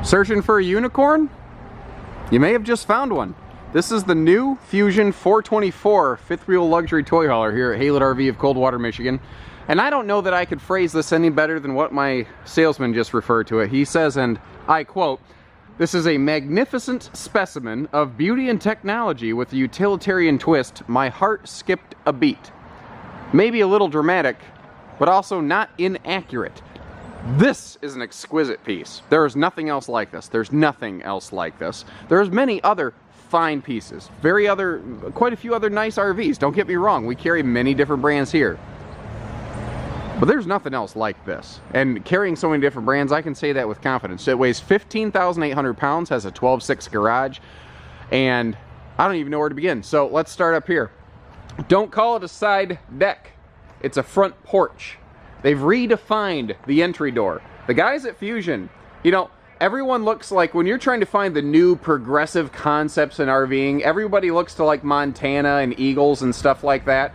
Searching for a unicorn? You may have just found one. This is the new Fuzion 424 fifth wheel luxury toy hauler here at Haylett RV of Coldwater, Michigan. And I don't know that I could phrase this any better than what my salesman just referred to it. He says, and I quote, "This is a magnificent specimen of beauty and technology with a utilitarian twist. My heart skipped a beat." Maybe a little dramatic, but also not inaccurate. This is an exquisite piece. There is nothing else like this. There's nothing else like this. There's many other fine pieces. Quite a few other nice RVs. Don't get me wrong. We carry many different brands here. But there's nothing else like this. And carrying so many different brands, I can say that with confidence. It weighs 15,800 pounds, has a 12.6 garage, and I don't even know where to begin. So let's start up here. Don't call it a side deck. It's a front porch. They've redefined the entry door. The guys at Fuzion, you know, everyone looks like, when you're trying to find the new progressive concepts in RVing, everybody looks to like Montana and Eagles and stuff like that.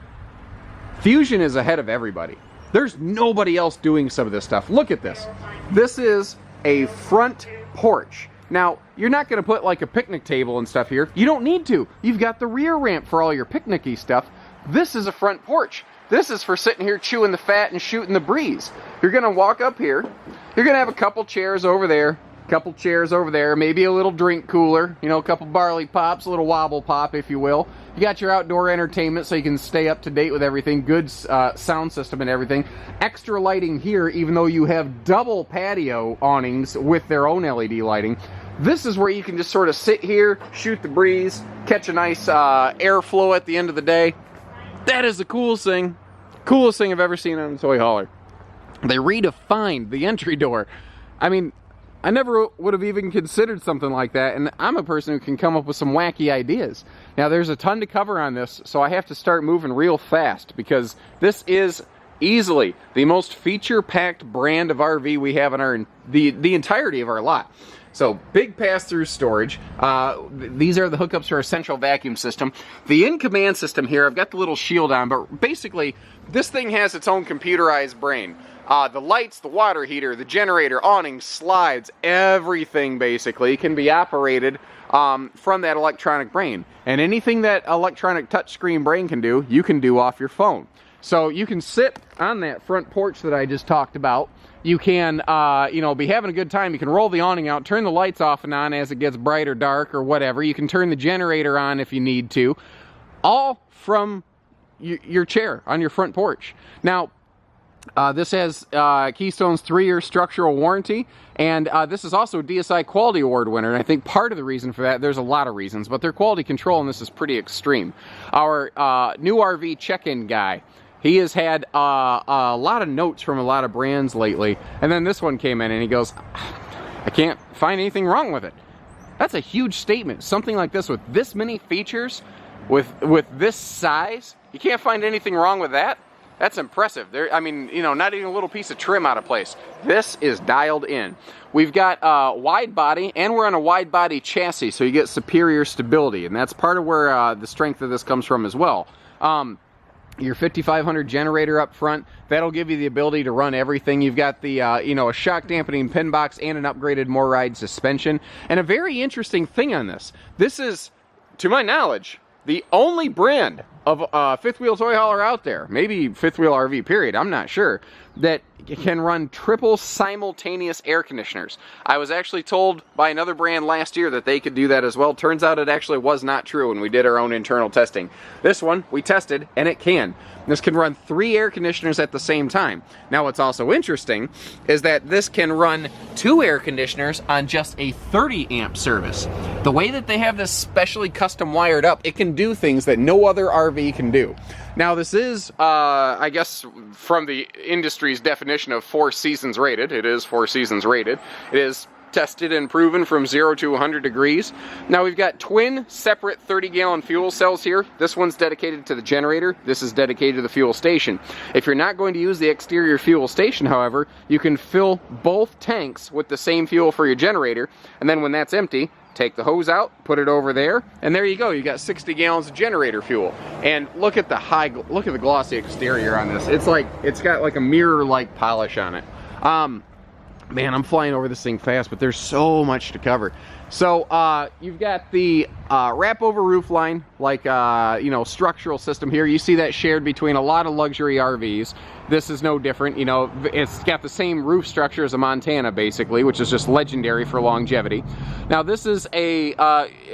Fuzion is ahead of everybody. There's nobody else doing some of this stuff. Look at this. This is a front porch. Now, you're not going to put like a picnic table and stuff here. You don't need to. You've got the rear ramp for all your picnicky stuff. This is a front porch. This is for sitting here chewing the fat and shooting the breeze. You're going to walk up here. You're going to have a couple chairs over there, couple chairs over there, maybe a little drink cooler, you know, a couple barley pops, a little wobble pop, if you will. You got your outdoor entertainment so you can stay up to date with everything. Good sound system and everything. Extra lighting here, even though you have double patio awnings with their own LED lighting. This is where you can just sort of sit here, shoot the breeze, catch a nice airflow at the end of the day. That is the coolest thing I've ever seen on a toy hauler. They redefined the entry door. I mean, I never would have even considered something like that, and I'm a person who can come up with some wacky ideas. Now, there's a ton to cover on this, so I have to start moving real fast, because this is easily the most feature-packed brand of RV we have in the entirety of our lot. So, big pass-through storage. These are the hookups to our central vacuum system. The in-command system here, I've got the little shield on, but basically, this thing has its own computerized brain. The lights, the water heater, the generator, awning, slides, everything basically can be operated from that electronic brain. And anything that electronic touchscreen brain can do, you can do off your phone. So you can sit on that front porch that I just talked about. You can, you know, be having a good time. You can roll the awning out, turn the lights off and on as it gets bright or dark or whatever. You can turn the generator on if you need to. All from your chair on your front porch. Now, this has Keystone's 3-year structural warranty, and this is also a DSI Quality Award winner, and I think part of the reason for that, there's a lot of reasons, but their quality control on this is pretty extreme. Our new RV check-in guy, he has had a lot of notes from a lot of brands lately, and then this one came in and he goes, "I can't find anything wrong with it." That's a huge statement. Something like this with this many features, with this size, you can't find anything wrong with that? That's impressive. I mean, you know, not even a little piece of trim out of place. This is dialed in. We've got wide body, and we're on a wide body chassis, so you get superior stability, and that's part of where the strength of this comes from as well. Your 5500 generator up front, that'll give you the ability to run everything. You've got the, you know, a shock dampening pin box and an upgraded MORryde suspension. And a very interesting thing on this is, to my knowledge, the only brand of fifth wheel toy hauler out there, maybe fifth wheel RV period, I'm not sure, that can run triple simultaneous air conditioners. I was actually told by another brand last year that they could do that as well. Turns out it actually was not true when we did our own internal testing. This one we tested and it can. This can run 3 air conditioners at the same time. Now what's also interesting is that this can run 2 air conditioners on just a 30 amp service. The way that they have this specially custom wired up, it can do things that no other RV can do. Now this is, I guess, from the industry's definition of 4 seasons rated. It is 4 seasons rated. It is tested and proven from 0 to 100 degrees. Now we've got twin separate 30-gallon fuel cells here. This one's dedicated to the generator. This is dedicated to the fuel station. If you're not going to use the exterior fuel station, however, you can fill both tanks with the same fuel for your generator, and then when that's empty, take the hose out, put it over there, and there you go. You got 60 gallons of generator fuel. And look at the glossy exterior on this. It's like, it's got like a mirror-like polish on it. Man, I'm flying over this thing fast, but there's so much to cover. So you've got the wrap over roof line, like you know, structural system here. You see that shared between a lot of luxury RVs. This is no different. You know, it's got the same roof structure as a Montana, basically, which is just legendary for longevity. Now this is a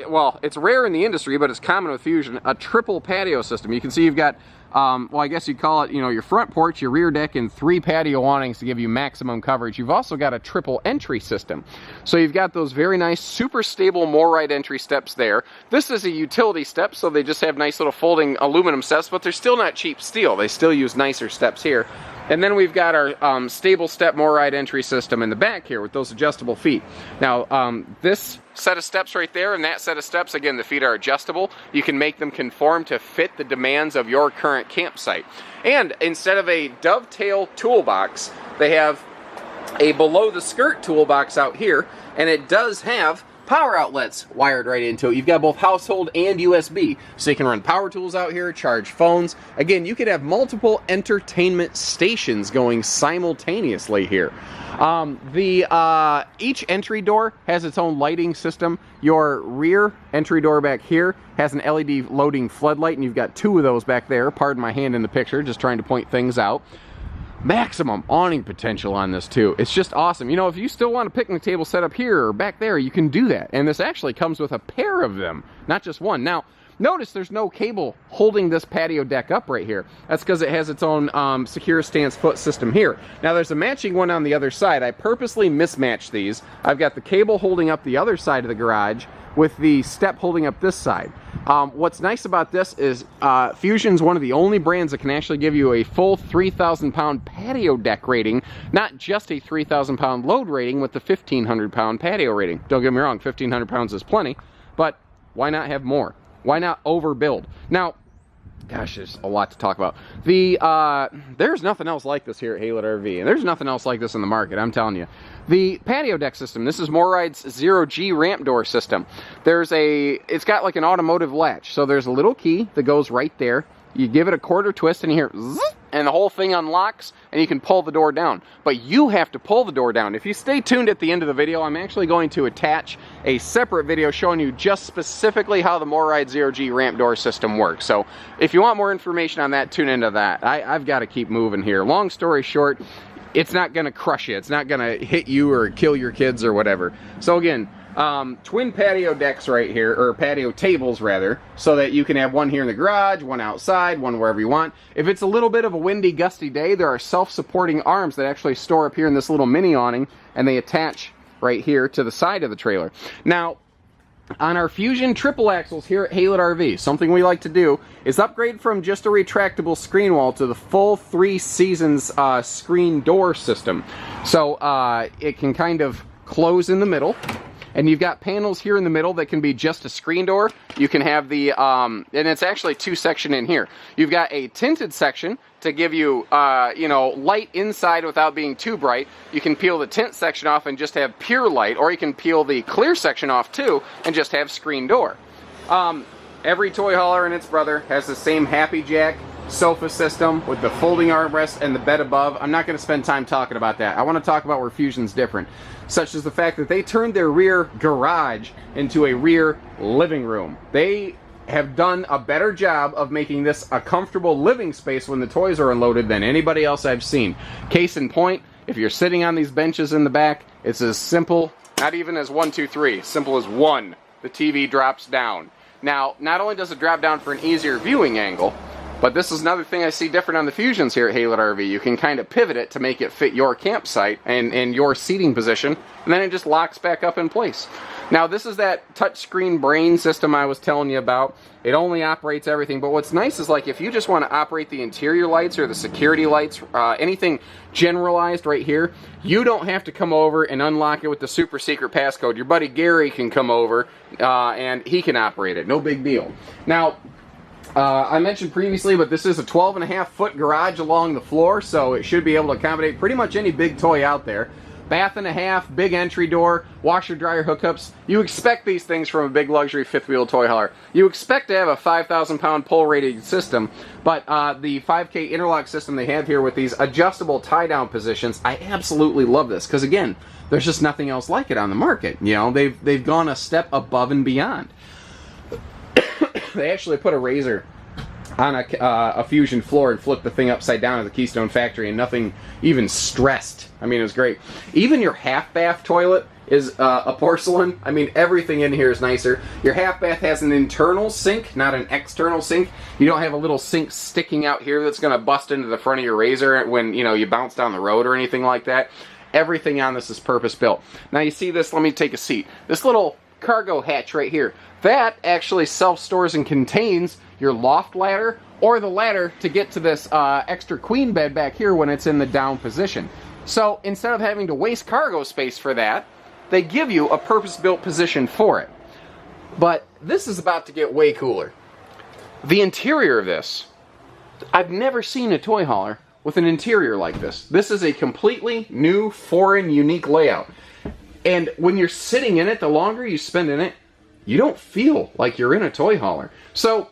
well, it's rare in the industry, but it's common with Fuzion, a triple patio system. You can see you've got well, I guess you'd call it, you know, your front porch, your rear deck, and 3 patio awnings to give you maximum coverage. You've also got a triple entry system. So you've got those very nice, super stable MORryde entry steps there. This is a utility step, so they just have nice little folding aluminum steps, but they're still not cheap steel. They still use nicer steps here. And then we've got our stable step MORryde entry system in the back here with those adjustable feet. Now, this set of steps right there and that set of steps, again, the feet are adjustable. You can make them conform to fit the demands of your current campsite. And instead of a dovetail toolbox, they have a below the skirt toolbox out here, and it does have power outlets wired right into it. You've got both household and USB, so you can run power tools out here, charge phones. Again, you could have multiple entertainment stations going simultaneously here. Each entry door has its own lighting system. Your rear entry door back here has an LED loading floodlight, and you've got 2 of those back there. Pardon my hand in the picture, just trying to point things out. Maximum awning potential on this too. It's just awesome. You know, if you still want a picnic table set up here or back there, you can do that. And this actually comes with a pair of them, not just one. Now, notice there's no cable holding this patio deck up right here. That's because it has its own secure stance foot system here. Now, there's a matching one on the other side. I purposely mismatched these. I've got the cable holding up the other side of the garage with the step holding up this side. What's nice about this is Fuzion's one of the only brands that can actually give you a full 3,000 pound patio deck rating, not just a 3,000 pound load rating with the 1,500 pound patio rating. Don't get me wrong, 1,500 pounds is plenty, but why not have more? Why not overbuild? Now, gosh, there's a lot to talk about. There's nothing else like this here at Haylett RV, and there's nothing else like this in the market, I'm telling you. The patio deck system, this is MORryde's 0G ramp door system. It's got like an automotive latch, so there's a little key that goes right there. You give it a quarter twist and you hear zzz, and the whole thing unlocks and you can pull the door down. But you have to pull the door down. If you stay tuned at the end of the video, I'm actually going to attach a separate video showing you just specifically how the MORryde 0G ramp door system works. So if you want more information on that, tune into that. I've got to keep moving here. Long story short, it's not going to crush you. It's not going to hit you or kill your kids or whatever. So again, twin patio decks right here, or patio tables rather, so that you can have one here in the garage, one outside, one wherever you want. If it's a little bit of a windy, gusty day, there are self-supporting arms that actually store up here in this little mini awning, and they attach right here to the side of the trailer. Now, on our Fuzion triple axles here at Haylett RV, something we like to do is upgrade from just a retractable screen wall to the full 3 seasons screen door system. So it can kind of close in the middle, and you've got panels here in the middle that can be just a screen door. You can have the, and it's actually 2-section in here. You've got a tinted section to give you, you know, light inside without being too bright. You can peel the tint section off and just have pure light, or you can peel the clear section off too and just have screen door. Every toy hauler and its brother has the same Happy Jack sofa system with the folding armrest and the bed above. I'm not going to spend time talking about that. I want to talk about where Fuzion's different, such as the fact that they turned their rear garage into a rear living room. They have done a better job of making this a comfortable living space when the toys are unloaded than anybody else I've seen. Case in point, if you're sitting on these benches in the back, it's as simple, not even as 1, 2, 3, simple as 1. The TV drops down. Now, not only does it drop down for an easier viewing angle, but this is another thing I see different on the Fuzions here at Haylett RV. You can kind of pivot it to make it fit your campsite and your seating position, and then it just locks back up in place. Now, this is that touchscreen brain system I was telling you about. It only operates everything, but what's nice is, like, if you just want to operate the interior lights or the security lights, anything generalized right here, you don't have to come over and unlock it with the super secret passcode. Your buddy Gary can come over and he can operate it. No big deal. Now, I mentioned previously, but this is a 12.5-foot garage along the floor, so it should be able to accommodate pretty much any big toy out there. bath and a half, big entry door, washer dryer hookups. You expect these things from a big luxury fifth wheel toy hauler. You expect to have a 5,000 pound pull rated system, but the 5K interlock system they have here with these adjustable tie down positions, I absolutely love this, because again, there's just nothing else like it on the market. You know, they've gone a step above and beyond. They actually put a razor on a Fuzion floor and flipped the thing upside down at the Keystone factory, and nothing even stressed. I mean, it was great. Even your half bath toilet is a porcelain. I mean, everything in here is nicer. Your half bath has an internal sink, not an external sink. You don't have a little sink sticking out here that's going to bust into the front of your razor when, you know, you bounce down the road or anything like that. Everything on this is purpose built. Now you see this, let me take a seat. This little cargo hatch right here, that actually self-stores and contains your loft ladder or the ladder to get to this extra queen bed back here when it's in the down position. So instead of having to waste cargo space for that, they give you a purpose-built position for it. But this is about to get way cooler. The interior of this, I've never seen a toy hauler with an interior like this. This is a completely new, foreign, unique layout. And when you're sitting in it, the longer you spend in it, you don't feel like you're in a toy hauler. So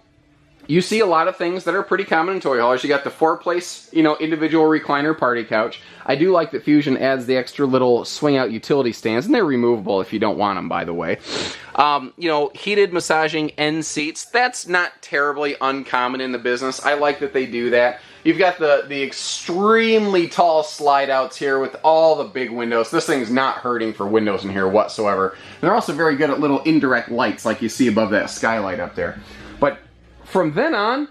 you see a lot of things that are pretty common in toy haulers. You got the 4-place, you know, individual recliner party couch. I do like that Fuzion adds the extra little swing-out utility stands, and they're removable if you don't want them, by the way. You know, heated massaging end seats. That's not terribly uncommon in the business. I like that they do that. You've got the extremely tall slide outs here with all the big windows. This thing's not hurting for windows in here whatsoever. They're also very good at little indirect lights like you see above that skylight up there. But from then on,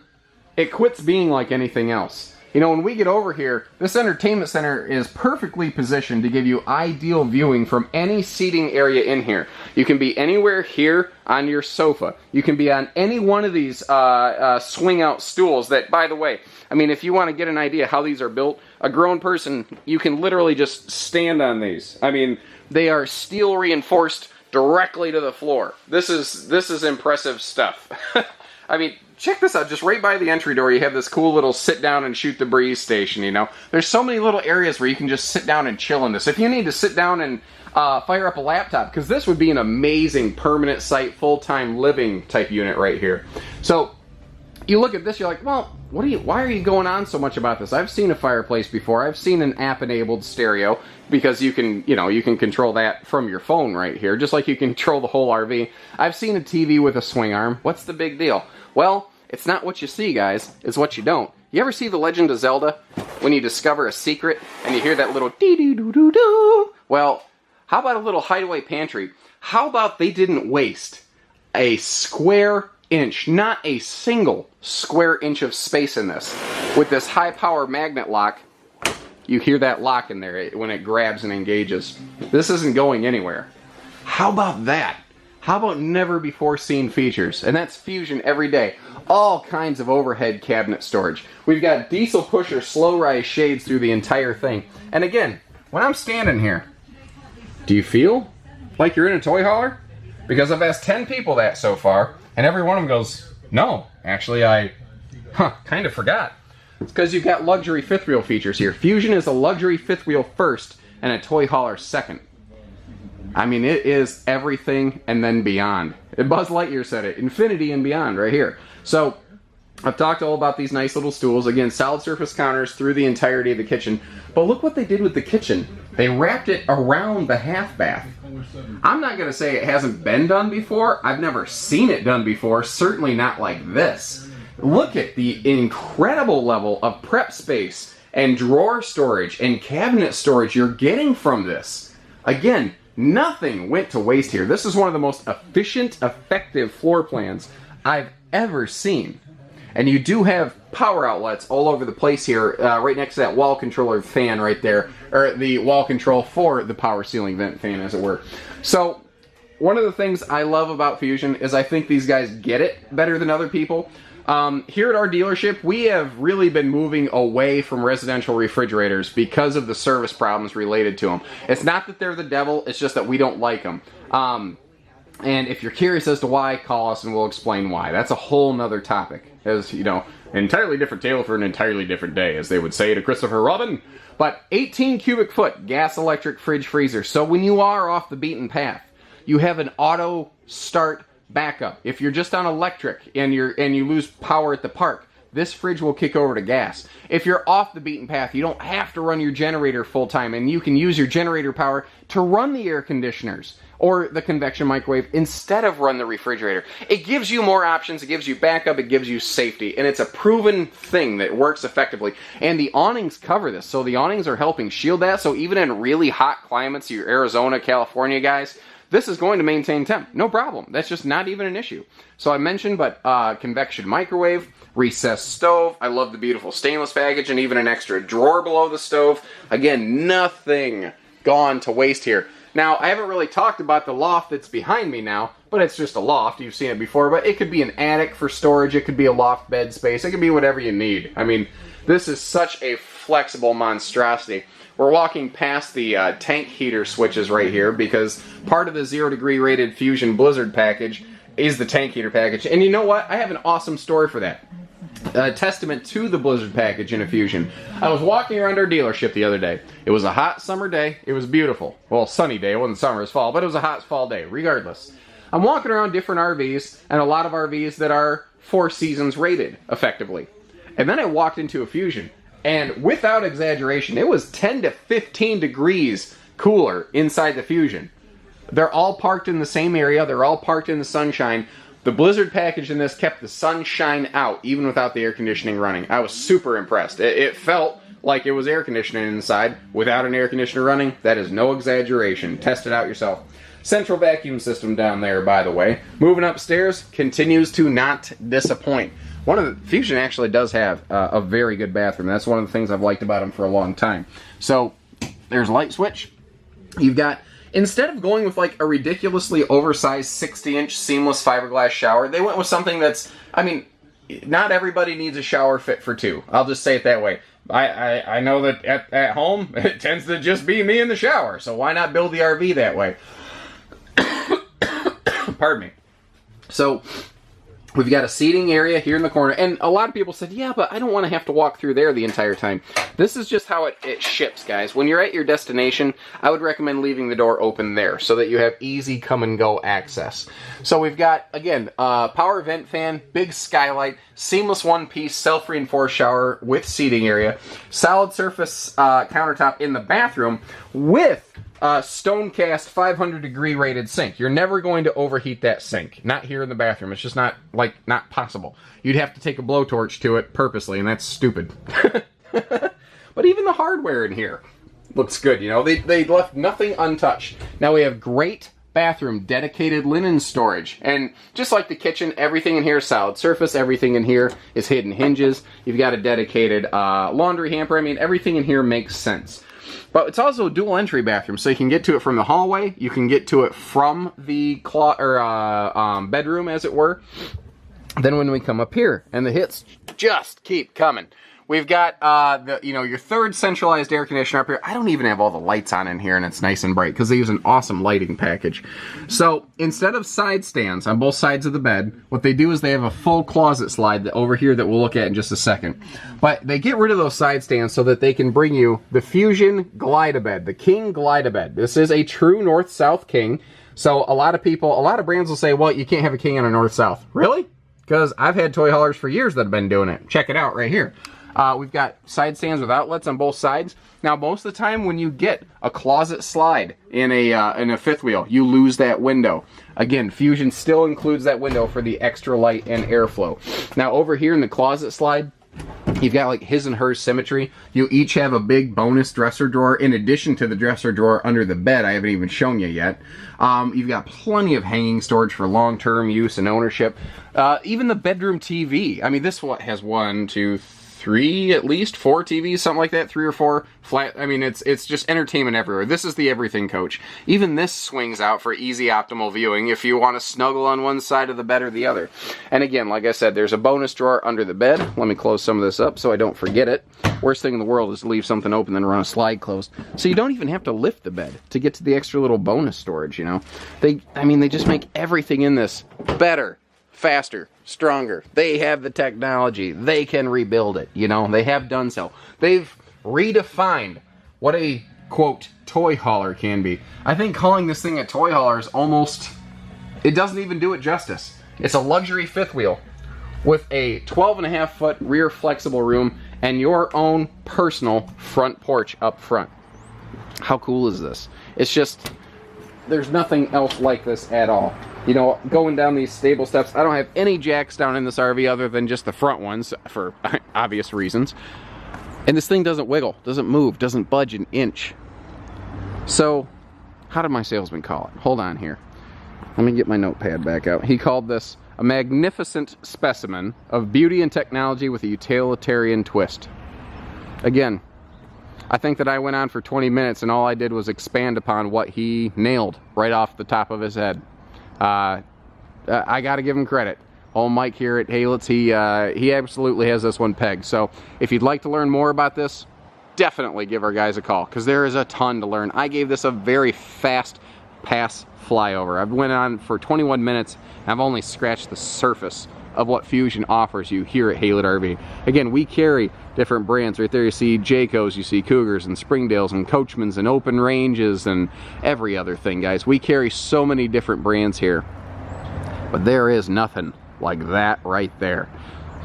it quits being like anything else. You know, when we get over here, this entertainment center is perfectly positioned to give you ideal viewing from any seating area in here. You can be anywhere here on your sofa. You can be on any one of these swing-out stools that, by the way, I mean, if you want to get an idea how these are built, a grown person, you can literally just stand on these. I mean, they are steel reinforced directly to the floor. This is impressive stuff. I mean, check this out. Just right by the entry door, you have this cool little sit down and shoot the breeze station, you know. There's so many little areas where you can just sit down and chill in this. If you need to sit down and fire up a laptop, because this would be an amazing permanent site, full-time living type unit right here. So you look at this, you're like, well, why are you going on so much about this? I've seen a fireplace before. I've seen an app-enabled stereo, because you can, you know, you can control that from your phone right here, just like you can control the whole RV. I've seen a TV with a swing arm. What's the big deal? Well, it's not what you see, guys. It's what you don't. You ever see The Legend of Zelda? When you discover a secret and you hear that little dee-dee-doo-doo-doo? Well, how about a little hideaway pantry? How about they didn't waste a square inch, not a single square inch of space in this. With this high-power magnet lock, you hear that lock in there when it grabs and engages. This isn't going anywhere. How about that? How about never-before-seen features? And that's Fuzion every day. All kinds of overhead cabinet storage. We've got diesel pusher slow-rise shades through the entire thing. And again, when I'm standing here, do you feel like you're in a toy hauler? Because I've asked 10 people that so far, and every one of them goes, no, actually I kind of forgot. It's because you've got luxury fifth wheel features here. Fuzion is a luxury fifth wheel first and a toy hauler second. I mean, it is everything and then beyond. Buzz Lightyear said it, infinity and beyond right here. So I've talked all about these nice little stools. Again, solid surface counters through the entirety of the kitchen. But look what they did with the kitchen. They wrapped it around the half bath. I'm not going to say it hasn't been done before. I've never seen it done before. Certainly not like this. Look at the incredible level of prep space and drawer storage and cabinet storage you're getting from this. Again, nothing went to waste here. This is one of the most efficient, effective floor plans I've ever seen. And you do have power outlets all over the place here, right next to that wall controller fan right there, or the wall control for the power ceiling vent fan, as it were. So, one of the things I love about Fuzion is I think these guys get it better than other people. Here at our dealership, we have really been moving away from residential refrigerators because of the service problems related to them. It's not that they're the devil, it's just that we don't like them. And if you're curious as to why, call us and we'll explain why. That's a whole nother topic. As you know, an entirely different tale for an entirely different day, as they would say to Christopher Robin. But 18 cubic foot gas electric fridge freezer. So when you are off the beaten path, you have an auto start backup. If you're just on electric and you lose power at the park, this fridge will kick over to gas. If you're off the beaten path, you don't have to run your generator full time, and you can use your generator power to run the air conditioners or the convection microwave instead of run the refrigerator. It gives you more options, it gives you backup, it gives you safety, and it's a proven thing that works effectively. And the awnings cover this, so the awnings are helping shield that, so even in really hot climates, your Arizona, California guys, this is going to maintain temp. No problem. That's just not even an issue. So I mentioned, but convection microwave, recessed stove. I love the beautiful stainless package and even an extra drawer below the stove. Again, nothing gone to waste here. Now, I haven't really talked about the loft that's behind me now, but it's just a loft. You've seen it before, but it could be an attic for storage. It could be a loft bed space. It could be whatever you need. I mean, this is such a flexible monstrosity. We're walking past the tank heater switches right here because part of the 0 degree rated Fuzion Blizzard package is the tank heater package. And you know what? I have an awesome story for that. A testament to the Blizzard package in a Fuzion. I was walking around our dealership the other day. It was a hot summer day. It was beautiful. Well, sunny day. It wasn't summer, it was fall, but it was a hot fall day, regardless. I'm walking around different RVs, and a lot of RVs that are 4 seasons rated, effectively. And then I walked into a Fuzion. And without exaggeration, it was 10 to 15 degrees cooler inside the Fuzion. They're all parked in the same area. They're all parked in the sunshine. The Blizzard package in this kept the sunshine out, even without the air conditioning running. I was super impressed. It felt like it was air conditioning inside without an air conditioner running. That is no exaggeration. Test it out yourself. Central vacuum system down there, by the way. Moving upstairs, continues to not disappoint. One of the Fuzion actually does have a very good bathroom. That's one of the things I've liked about them for a long time. So there's a light switch. You've got, instead of going with like a ridiculously oversized 60-inch seamless fiberglass shower, they went with something that's, I mean, not everybody needs a shower fit for 2. I'll just say it that way. I know that at home it tends to just be me in the shower, so why not build the RV that way? Pardon me. So we've got a seating area here in the corner, and a lot of people said, yeah, but I don't want to have to walk through there the entire time. This is just how it ships, guys. When you're at your destination, I would recommend leaving the door open there so that you have easy come-and-go access. So we've got, again, power vent fan, big skylight, seamless one-piece self-reinforced shower with seating area, solid surface countertop in the bathroom with Stonecast 500 degree rated sink. You're never going to overheat that sink. Not here in the bathroom. It's just not possible. You'd have to take a blowtorch to it purposely, and that's stupid. But even the hardware in here looks good, you know. They left nothing untouched. Now we have great bathroom, dedicated linen storage. And just like the kitchen, everything in here is solid surface. Everything in here is hidden hinges. You've got a dedicated laundry hamper. I mean, everything in here makes sense. But it's also a dual entry bathroom, so you can get to it from the hallway, you can get to it from the bedroom, as it were. Then when we come up here, and the hits just keep coming. We've got your third centralized air conditioner up here. I don't even have all the lights on in here, and it's nice and bright because they use an awesome lighting package. So instead of side stands on both sides of the bed, what they do is they have a full closet slide over here that we'll look at in just a second. But they get rid of those side stands so that they can bring you the Fuzion Glide-A-Bed, the King Glide-A-Bed. This is a true North-South King. So a lot of brands will say, well, you can't have a King on a North-South. Really? Because I've had toy haulers for years that have been doing it. Check it out right here. We've got side stands with outlets on both sides. Now, most of the time when you get a closet slide in a fifth wheel, you lose that window. Again, Fuzion still includes that window for the extra light and airflow. Now, over here in the closet slide, you've got like his and hers symmetry. You each have a big bonus dresser drawer in addition to the dresser drawer under the bed I haven't even shown you yet. You've got plenty of hanging storage for long-term use and ownership. Even the bedroom TV. I mean, this one has 1, 2, at least 4 TVs, something like that, 3 or 4 flat. I mean, it's just entertainment everywhere. This is the everything coach. Even this swings out for easy optimal viewing if you want to snuggle on one side of the bed or the other. And again, like I said, there's a bonus drawer under the bed. Let me close some of this up so I don't forget it. Worst thing in the world is to leave something open and run a slide closed. So you don't even have to lift the bed to get to the extra little bonus storage, you know. They just make everything in this better, faster, stronger. They have the technology. They can rebuild it, you know. They have done so. They've redefined what a, quote, toy hauler can be. I think calling this thing a toy hauler is almost, it doesn't even do it justice. It's a luxury fifth wheel with a 12.5-foot rear flexible room and your own personal front porch up front. How cool is this? It's just, there's nothing else like this at all. You know, going down these stable steps, I don't have any jacks down in this RV other than just the front ones for obvious reasons. And this thing doesn't wiggle, doesn't move, doesn't budge an inch. So, how did my salesman call it? Hold on here. Let me get my notepad back out. He called this a magnificent specimen of beauty and technology with a utilitarian twist. Again, I think that I went on for 20 minutes and all I did was expand upon what he nailed right off the top of his head. I gotta give him credit. Old Mike here at Haylets, he absolutely has this one pegged. So if you'd like to learn more about this, definitely give our guys a call, because there is a ton to learn. I gave this a very fast pass flyover. I've went on for 21 minutes and I've only scratched the surface of what Fuzion offers you here at Haylet RV. Again, we carry different brands. Right there you see Jaycos, you see Cougars and Springdales and Coachmans and Open Ranges and every other thing, guys. We carry so many different brands here, but there is nothing like that right there.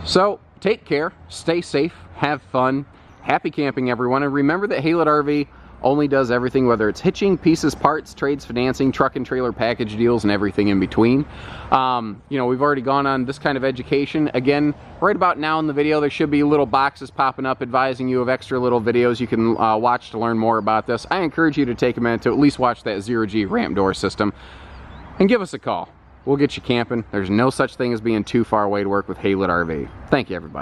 So take care, stay safe, have fun, happy camping everyone, and remember that Haylet RV only does everything, whether it's hitching, pieces, parts, trades, financing, truck and trailer package deals, and everything in between. You know, we've already gone on this kind of education. Again, right about now in the video, there should be little boxes popping up advising you of extra little videos you can watch to learn more about this. I encourage you to take a minute to at least watch that 0G ramp door system and give us a call. We'll get you camping. There's no such thing as being too far away to work with Haylet RV. Thank you, everybody.